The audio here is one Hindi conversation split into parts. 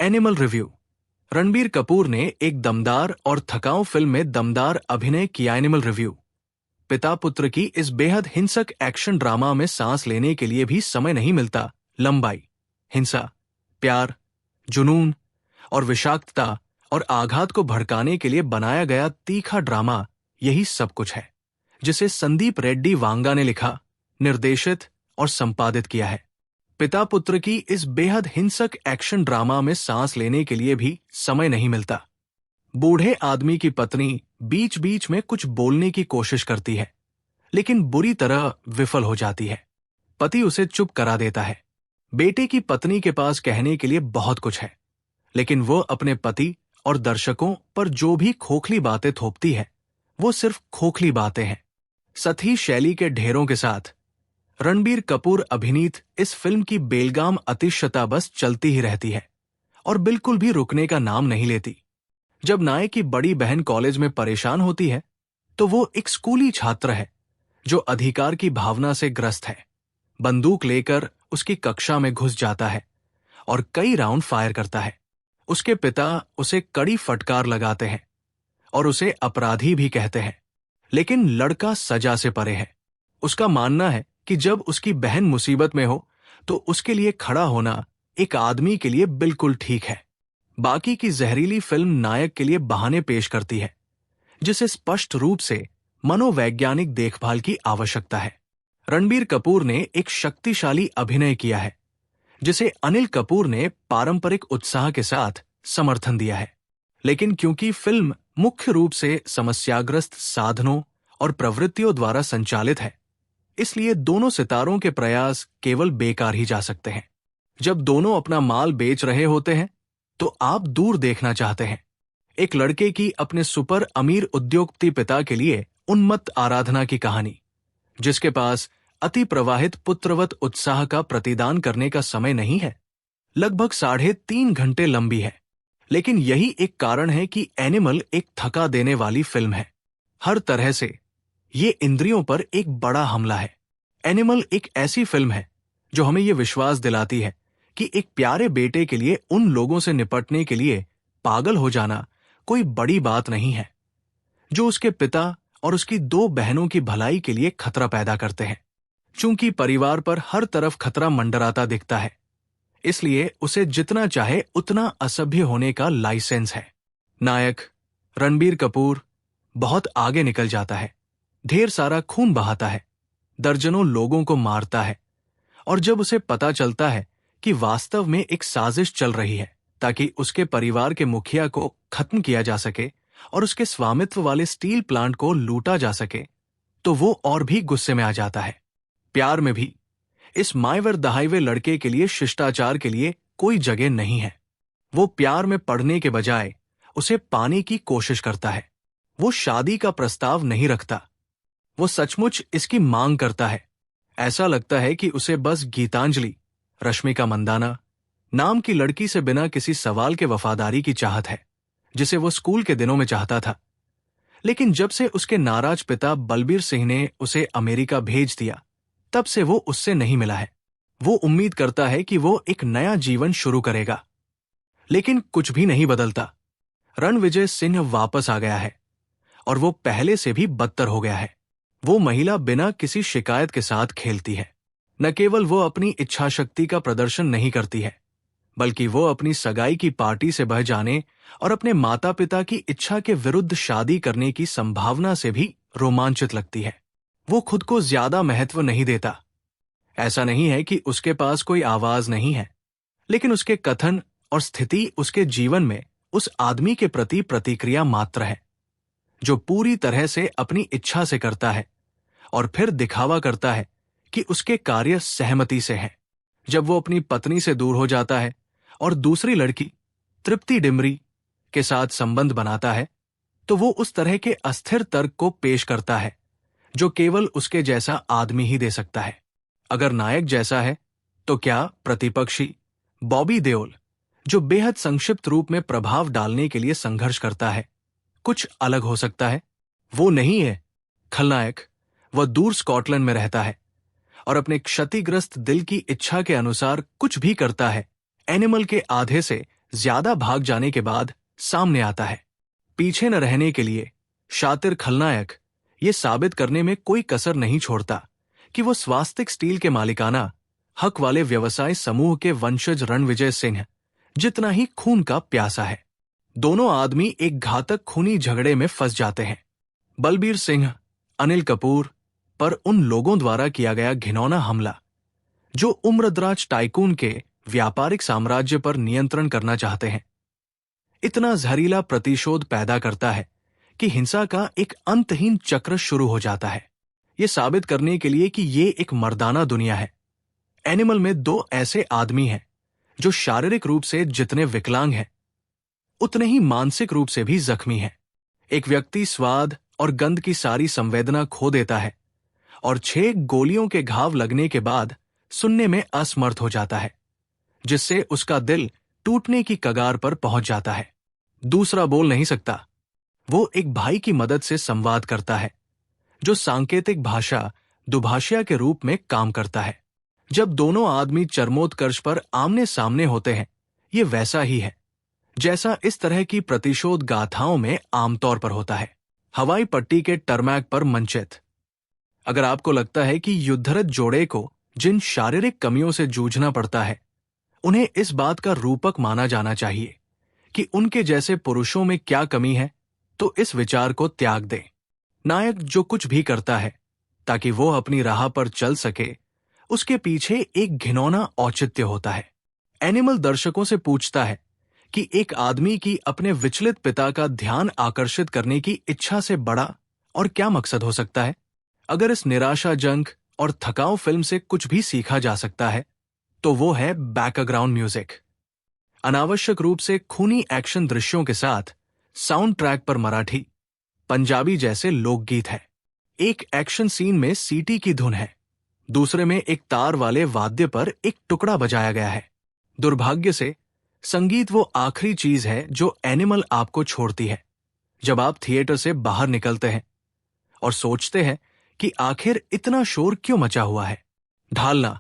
Animal review. रणबीर कपूर ने एक दमदार और थकाऊ फिल्म में दमदार अभिनय किया। Animal review. पिता पुत्र की इस बेहद हिंसक एक्शन ड्रामा में सांस लेने के लिए भी समय नहीं मिलता। लंबाई, हिंसा, प्यार, जुनून और विषाक्तता और आघात को भड़काने के लिए बनाया गया तीखा ड्रामा, यही सब कुछ है जिसे संदीप रेड्डी वांगा ने लिखा, निर्देशित और संपादित किया है। पिता पुत्र की इस बेहद हिंसक एक्शन ड्रामा में सांस लेने के लिए भी समय नहीं मिलता। बूढ़े आदमी की पत्नी बीच बीच में कुछ बोलने की कोशिश करती है, लेकिन बुरी तरह विफल हो जाती है। पति उसे चुप करा देता है। बेटे की पत्नी के पास कहने के लिए बहुत कुछ है, लेकिन वो अपने पति और दर्शकों पर जो भी खोखली बातें थोपती है, वो सिर्फ खोखली बातें हैं। सती शैली के ढेरों के साथ रणबीर कपूर अभिनीत इस फिल्म की बेलगाम अतिशयता बस चलती ही रहती है और बिल्कुल भी रुकने का नाम नहीं लेती। जब नायक की बड़ी बहन कॉलेज में परेशान होती है, तो वो एक स्कूली छात्र है जो अधिकार की भावना से ग्रस्त है। बंदूक लेकर उसकी कक्षा में घुस जाता है और कई राउंड फायर करता है। उसके पिता उसे कड़ी फटकार लगाते हैं और उसे अपराधी भी कहते हैं, लेकिन लड़का सजा से परे है। उसका मानना है कि जब उसकी बहन मुसीबत में हो तो उसके लिए खड़ा होना एक आदमी के लिए बिल्कुल ठीक है। बाकी की जहरीली फिल्म नायक के लिए बहाने पेश करती है, जिसे स्पष्ट रूप से मनोवैज्ञानिक देखभाल की आवश्यकता है। रणबीर कपूर ने एक शक्तिशाली अभिनय किया है, जिसे अनिल कपूर ने पारंपरिक उत्साह के साथ समर्थन दिया है। लेकिन क्योंकि फिल्म मुख्य रूप से समस्याग्रस्त साधनों और प्रवृत्तियों द्वारा संचालित है, इसलिए दोनों सितारों के प्रयास केवल बेकार ही जा सकते हैं। जब दोनों अपना माल बेच रहे होते हैं, तो आप दूर देखना चाहते हैं। एक लड़के की अपने सुपर अमीर उद्योगपति पिता के लिए उन्मत्त आराधना की कहानी, जिसके पास अति प्रवाहित पुत्रवत उत्साह का प्रतिदान करने का समय नहीं है, लगभग 3.5 घंटे लंबी है। लेकिन यही एक कारण है कि एनिमल एक थका देने वाली फिल्म है। हर तरह से ये इंद्रियों पर एक बड़ा हमला है। एनिमल एक ऐसी फिल्म है जो हमें ये विश्वास दिलाती है कि एक प्यारे बेटे के लिए उन लोगों से निपटने के लिए पागल हो जाना कोई बड़ी बात नहीं है, जो उसके पिता और उसकी 2 बहनों की भलाई के लिए खतरा पैदा करते हैं। चूंकि परिवार पर हर तरफ खतरा मंडराता दिखता है, इसलिए उसे जितना चाहे उतना असभ्य होने का लाइसेंस है। नायक रणबीर कपूर बहुत आगे निकल जाता है, ढेर सारा खून बहाता है, दर्जनों लोगों को मारता है, और जब उसे पता चलता है कि वास्तव में एक साजिश चल रही है ताकि उसके परिवार के मुखिया को खत्म किया जा सके और उसके स्वामित्व वाले स्टील प्लांट को लूटा जा सके, तो वो और भी गुस्से में आ जाता है। प्यार में भी इस मायवर दहाइवे लड़के के लिए शिष्टाचार के लिए कोई जगह नहीं है। वो प्यार में पड़ने के बजाय उसे पाने की कोशिश करता है। वो शादी का प्रस्ताव नहीं रखता, वो सचमुच इसकी मांग करता है। ऐसा लगता है कि उसे बस गीतांजलि, रश्मिका मंदाना नाम की लड़की से बिना किसी सवाल के वफादारी की चाहत है, जिसे वो स्कूल के दिनों में चाहता था। लेकिन जब से उसके नाराज पिता बलबीर सिंह ने उसे अमेरिका भेज दिया, तब से वो उससे नहीं मिला है। वो उम्मीद करता है कि वो एक नया जीवन शुरू करेगा, लेकिन कुछ भी नहीं बदलता। रणविजय सिंह वापस आ गया है और वो पहले से भी बदतर हो गया है। वो महिला बिना किसी शिकायत के साथ खेलती है। न केवल वो अपनी इच्छा शक्ति का प्रदर्शन नहीं करती है, बल्कि वो अपनी सगाई की पार्टी से बह जाने और अपने माता पिता की इच्छा के विरुद्ध शादी करने की संभावना से भी रोमांचित लगती है। वो खुद को ज्यादा महत्व नहीं देता। ऐसा नहीं है कि उसके पास कोई आवाज नहीं है, लेकिन उसके कथन और स्थिति उसके जीवन में उस आदमी के प्रति प्रतिक्रिया मात्र है, जो पूरी तरह से अपनी इच्छा से करता है और फिर दिखावा करता है कि उसके कार्य सहमति से हैं। जब वो अपनी पत्नी से दूर हो जाता है और दूसरी लड़की तृप्ति डिमरी के साथ संबंध बनाता है, तो वो उस तरह के अस्थिर तर्क को पेश करता है जो केवल उसके जैसा आदमी ही दे सकता है। अगर नायक जैसा है, तो क्या प्रतिपक्षी बॉबी देओल, जो बेहद संक्षिप्त रूप में प्रभाव डालने के लिए संघर्ष करता है, कुछ अलग हो सकता है? वो नहीं है खलनायक। वह दूर स्कॉटलैंड में रहता है और अपने क्षतिग्रस्त दिल की इच्छा के अनुसार कुछ भी करता है। एनिमल के आधे से ज्यादा भाग जाने के बाद सामने आता है। पीछे न रहने के लिए शातिर खलनायक ये साबित करने में कोई कसर नहीं छोड़ता कि वो स्वास्तिक स्टील के मालिकाना हक वाले व्यवसाय समूह के वंशज रणविजय सिंह जितना ही खून का प्यासा है। दोनों आदमी एक घातक खूनी झगड़े में फंस जाते हैं। बलबीर सिंह अनिल कपूर पर उन लोगों द्वारा किया गया घिनौना हमला जो उम्रदराज टाइकून के व्यापारिक साम्राज्य पर नियंत्रण करना चाहते हैं, इतना जहरीला प्रतिशोध पैदा करता है कि हिंसा का एक अंतहीन चक्र शुरू हो जाता है। यह साबित करने के लिए कि ये एक मर्दाना दुनिया है, एनिमल में दो ऐसे आदमी हैं जो शारीरिक रूप से जितने विकलांग हैं उतने ही मानसिक रूप से भी जख्मी हैं। एक व्यक्ति स्वाद और गंध की सारी संवेदना खो देता है और 6 गोलियों के घाव लगने के बाद सुनने में असमर्थ हो जाता है, जिससे उसका दिल टूटने की कगार पर पहुंच जाता है। दूसरा बोल नहीं सकता। वो एक भाई की मदद से संवाद करता है जो सांकेतिक भाषा दुभाषिया के रूप में काम करता है। जब दोनों आदमी चरमोत्कर्ष पर आमने सामने होते हैं, ये वैसा ही है जैसा इस तरह की प्रतिशोध गाथाओं में आमतौर पर होता है। हवाई पट्टी के टरमैक पर मंचित। अगर आपको लगता है कि युद्धरत जोड़े को जिन शारीरिक कमियों से जूझना पड़ता है उन्हें इस बात का रूपक माना जाना चाहिए कि उनके जैसे पुरुषों में क्या कमी है, तो इस विचार को त्याग दें। नायक जो कुछ भी करता है ताकि वो अपनी राह पर चल सके, उसके पीछे एक घिनौना औचित्य होता है। एनिमल दर्शकों से पूछता है कि एक आदमी की अपने विचलित पिता का ध्यान आकर्षित करने की इच्छा से बड़ा और क्या मकसद हो सकता है। अगर इस निराशाजनक और थकाऊ फिल्म से कुछ भी सीखा जा सकता है तो वो है बैकग्राउंड म्यूजिक। अनावश्यक रूप से खूनी एक्शन दृश्यों के साथ साउंड ट्रैक पर मराठी, पंजाबी जैसे लोकगीत है। एक एक्शन सीन में सीटी की धुन है, दूसरे में एक तार वाले वाद्य पर एक टुकड़ा बजाया गया है। दुर्भाग्य से संगीत वो आखिरी चीज है जो एनिमल आपको छोड़ती है जब आप थिएटर से बाहर निकलते हैं और सोचते हैं कि आखिर इतना शोर क्यों मचा हुआ है। ढालना: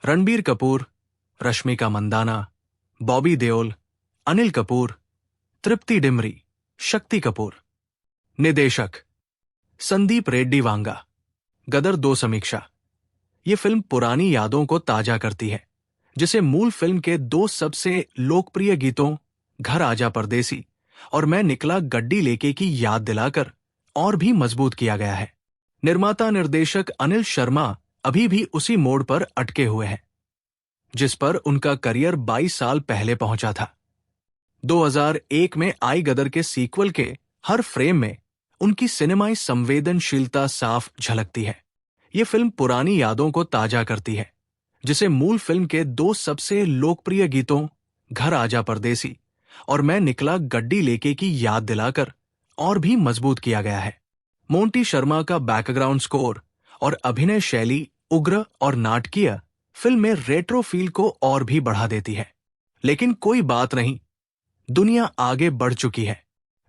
रणबीर कपूर, रश्मिका मंदाना, बॉबी देओल, अनिल कपूर, तृप्ति डिमरी, शक्ति कपूर। निर्देशक: संदीप रेड्डी वांगा। गदर 2 समीक्षा: ये फिल्म पुरानी यादों को ताजा करती है जिसे मूल फिल्म के 2 सबसे लोकप्रिय गीतों घर आजा परदेसी और मैं निकला गड्डी लेके की याद दिलाकर और भी मजबूत किया गया है। निर्माता निर्देशक अनिल शर्मा अभी भी उसी मोड़ पर अटके हुए हैं जिस पर उनका करियर 22 साल पहले पहुंचा था। 2001 में आई गदर के सीक्वल के हर फ्रेम में उनकी सिनेमाई संवेदनशीलता साफ झलकती है। ये फिल्म पुरानी यादों को ताजा करती है जिसे मूल फिल्म के 2 सबसे लोकप्रिय गीतों घर आजा परदेसी और मैं निकला गड्डी लेके की याद दिलाकर और भी मजबूत किया गया है। मोंटी शर्मा का बैकग्राउंड स्कोर और अभिनय शैली उग्र और नाटकीय फिल्म में रेट्रो फील को और भी बढ़ा देती है। लेकिन कोई बात नहीं, दुनिया आगे बढ़ चुकी है।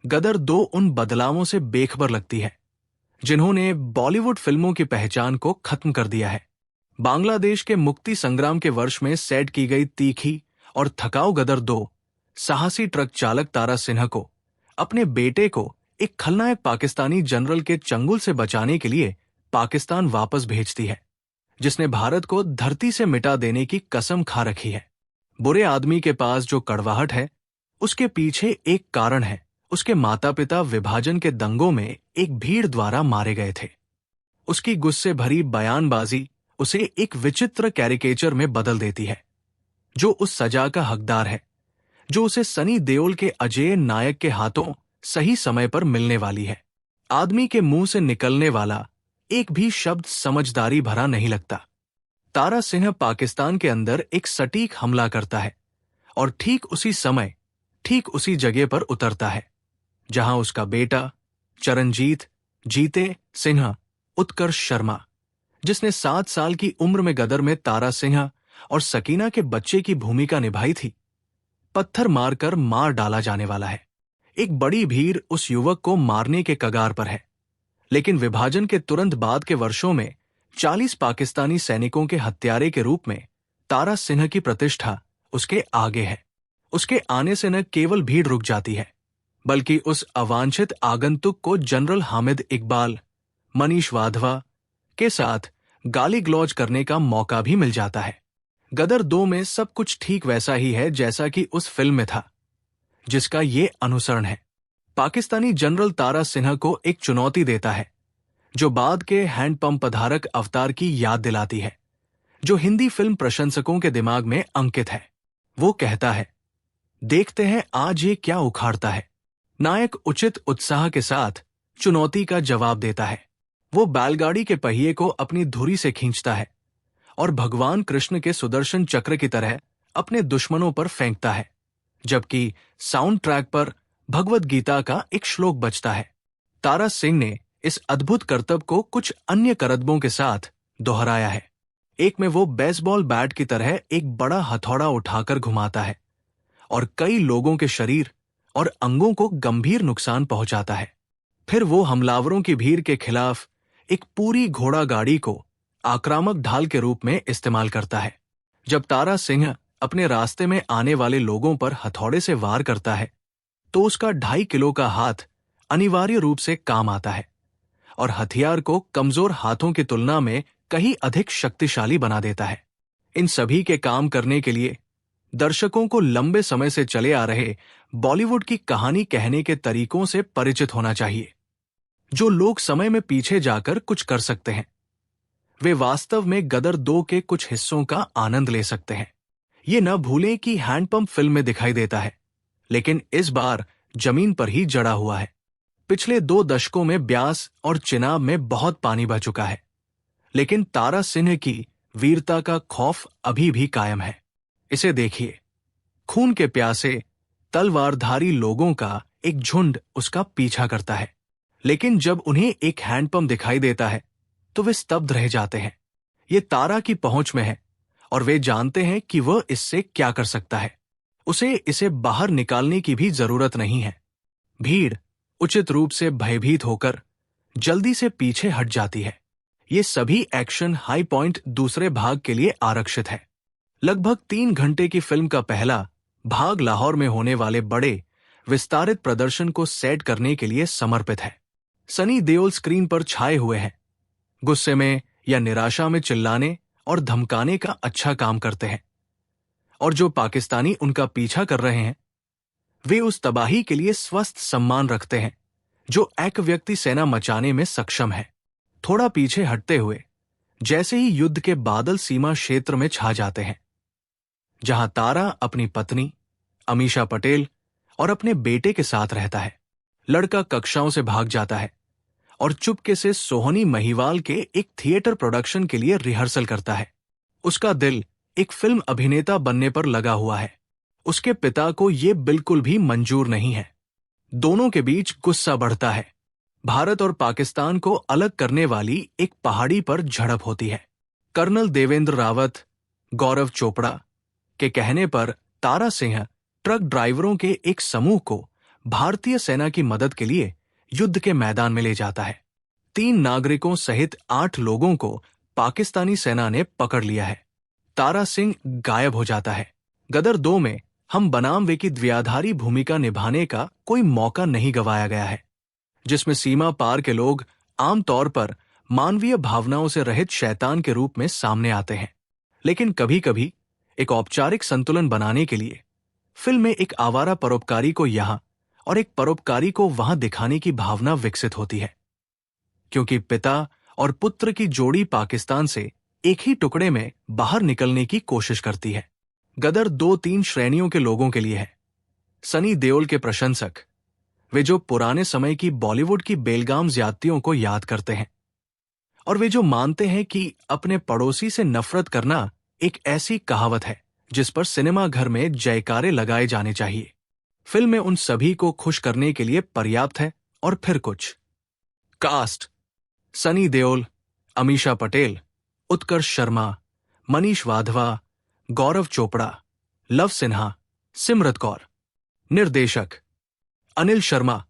गदर 2 उन बदलावों से बेखबर लगती है जिन्होंने बॉलीवुड फिल्मों की पहचान को खत्म कर दिया है। बांग्लादेश के मुक्ति संग्राम के वर्ष में सेट की गई तीखी और थकाऊ गदर 2 साहसी ट्रक चालक तारा सिन्हा को अपने बेटे को एक खलनायक पाकिस्तानी जनरल के चंगुल से बचाने के लिए पाकिस्तान वापस भेजती है, जिसने भारत को धरती से मिटा देने की कसम खा रखी है। बुरे आदमी के पास जो कड़वाहट है उसके पीछे एक कारण है। उसके माता पिता विभाजन के दंगों में एक भीड़ द्वारा मारे गए थे। उसकी गुस्से भरी बयानबाजी उसे एक विचित्र कैरिकेचर में बदल देती है जो उस सजा का हकदार है जो उसे सनी देओल के अजेय नायक के हाथों सही समय पर मिलने वाली है। आदमी के मुंह से निकलने वाला एक भी शब्द समझदारी भरा नहीं लगता। तारा सिन्हा पाकिस्तान के अंदर एक सटीक हमला करता है और ठीक उसी समय ठीक उसी जगह पर उतरता है जहां उसका बेटा चरणजीत जीते सिन्हा उत्कर्ष शर्मा, जिसने 7 साल की उम्र में गदर में तारा सिन्हा और सकीना के बच्चे की भूमिका निभाई थी, पत्थर मारकर मार डाला जाने वाला है। एक बड़ी भीड़ उस युवक को मारने के कगार पर है, लेकिन विभाजन के तुरंत बाद के वर्षों में 40 पाकिस्तानी सैनिकों के हत्यारे के रूप में तारा सिन्हा की प्रतिष्ठा उसके आगे है। उसके आने से न केवल भीड़ रुक जाती है, बल्कि उस अवांछित आगंतुक को जनरल हामिद इकबाल, मनीष वाधवा के साथ गाली गलौज करने का मौका भी मिल जाता है। गदर 2 में सब कुछ ठीक वैसा ही है जैसा कि उस फिल्म में था, जिसका ये अनुसरण है। पाकिस्तानी जनरल तारा सिन्हा को एक चुनौती देता है, जो बाद के हैंडपंप धारक अवतार की याद दिलाती है, जो हिंदी फिल्म प्रशंसकों के दिमाग में अंकित है। वो कहता है, देखते हैं आज ये क्या उखाड़ता है। नायक उचित उत्साह के साथ चुनौती का जवाब देता है। वो बैलगाड़ी के पहिए को अपनी धुरी से खींचता है और भगवान कृष्ण के सुदर्शन चक्र की तरह अपने दुश्मनों पर फेंकता है, जबकि साउंड ट्रैक पर भगवद गीता का एक श्लोक बजता है। तारा सिंह ने इस अद्भुत करतब को कुछ अन्य करतबों के साथ दोहराया है। एक में वो बेसबॉल बैट की तरह एक बड़ा हथौड़ा उठाकर घुमाता है और कई लोगों के शरीर और अंगों को गंभीर नुकसान पहुंचाता है। फिर वो हमलावरों की भीड़ के खिलाफ एक पूरी घोड़ा गाड़ी को आक्रामक ढाल के रूप में इस्तेमाल करता है। जब तारा सिंह अपने रास्ते में आने वाले लोगों पर हथौड़े से वार करता है, तो उसका 2.5 किलो का हाथ अनिवार्य रूप से काम आता है और हथियार को कमजोर हाथों की तुलना में कहीं अधिक शक्तिशाली बना देता है। इन सभी के काम करने के लिए दर्शकों को लंबे समय से चले आ रहे बॉलीवुड की कहानी कहने के तरीकों से परिचित होना चाहिए, जो लोग समय में पीछे जाकर कुछ कर सकते हैं। वे वास्तव में गदर 2 के कुछ हिस्सों का आनंद ले सकते हैं। ये न भूलें कि हैंडपंप फिल्म में दिखाई देता है, लेकिन इस बार जमीन पर ही जड़ा हुआ है। पिछले 2 दशकों में ब्यास और चिनाब में बहुत पानी बह चुका है, लेकिन तारा सिन्हा की वीरता का खौफ अभी भी कायम है। इसे देखिए, खून के प्यासे तलवारधारी लोगों का एक झुंड उसका पीछा करता है, लेकिन जब उन्हें एक हैंडपंप दिखाई देता है तो वे स्तब्ध रह जाते हैं। ये तारा की पहुंच में है और वे जानते हैं कि वह इससे क्या कर सकता है। उसे इसे बाहर निकालने की भी जरूरत नहीं है। भीड़ उचित रूप से भयभीत होकर जल्दी से पीछे हट जाती है। ये सभी एक्शन हाई पॉइंट दूसरे भाग के लिए आरक्षित है। लगभग 3 घंटे की फिल्म का पहला भाग लाहौर में होने वाले बड़े विस्तारित प्रदर्शन को सेट करने के लिए समर्पित है। सनी देओल स्क्रीन पर छाए हुए हैं। गुस्से में या निराशा में चिल्लाने और धमकाने का अच्छा काम करते हैं, और जो पाकिस्तानी उनका पीछा कर रहे हैं, वे उस तबाही के लिए स्वस्थ सम्मान रखते हैं जो एक व्यक्ति सेना मचाने में सक्षम है। थोड़ा पीछे हटते हुए जैसे ही युद्ध के बादल सीमा क्षेत्र में छा जाते हैं, जहां तारा अपनी पत्नी अमीषा पटेल और अपने बेटे के साथ रहता है। लड़का कक्षाओं से भाग जाता है और चुपके से सोहनी महिवाल के एक थिएटर प्रोडक्शन के लिए रिहर्सल करता है। उसका दिल एक फिल्म अभिनेता बनने पर लगा हुआ है। उसके पिता को यह बिल्कुल भी मंजूर नहीं है। दोनों के बीच गुस्सा बढ़ता है। भारत और पाकिस्तान को अलग करने वाली एक पहाड़ी पर झड़प होती है। कर्नल देवेंद्र रावत, गौरव चोपड़ा के कहने पर तारा सिंह ट्रक ड्राइवरों के एक समूह को भारतीय सेना की मदद के लिए युद्ध के मैदान में ले जाता है। 3 नागरिकों सहित 8 लोगों को पाकिस्तानी सेना ने पकड़ लिया है। तारा सिंह गायब हो जाता है। गदर 2 में हम बनाम वे की द्विआधारी भूमिका निभाने का कोई मौका नहीं गंवाया गया है, जिसमें सीमा पार के लोग आमतौर पर मानवीय भावनाओं से रहित शैतान के रूप में सामने आते हैं। लेकिन कभी-कभी एक औपचारिक संतुलन बनाने के लिए फिल्म में एक आवारा परोपकारी को यहां और एक परोपकारी को वहां दिखाने की भावना विकसित होती है, क्योंकि पिता और पुत्र की जोड़ी पाकिस्तान से एक ही टुकड़े में बाहर निकलने की कोशिश करती है। गदर 2-3 श्रेणियों के लोगों के लिए है। सनी देओल के प्रशंसक, वे जो पुराने समय की बॉलीवुड की बेलगाम ज्यादतियों को याद करते हैं, और वे जो मानते हैं कि अपने पड़ोसी से नफरत करना एक ऐसी कहावत है जिस पर सिनेमा घर में जयकारे लगाए जाने चाहिए। फिल्म में उन सभी को खुश करने के लिए पर्याप्त है। और फिर कुछ कास्ट: सनी देओल, अमीषा पटेल, उत्कर्ष शर्मा, मनीष वाधवा, गौरव चोपड़ा, लव सिन्हा, सिमरत कौर। निर्देशक: अनिल शर्मा,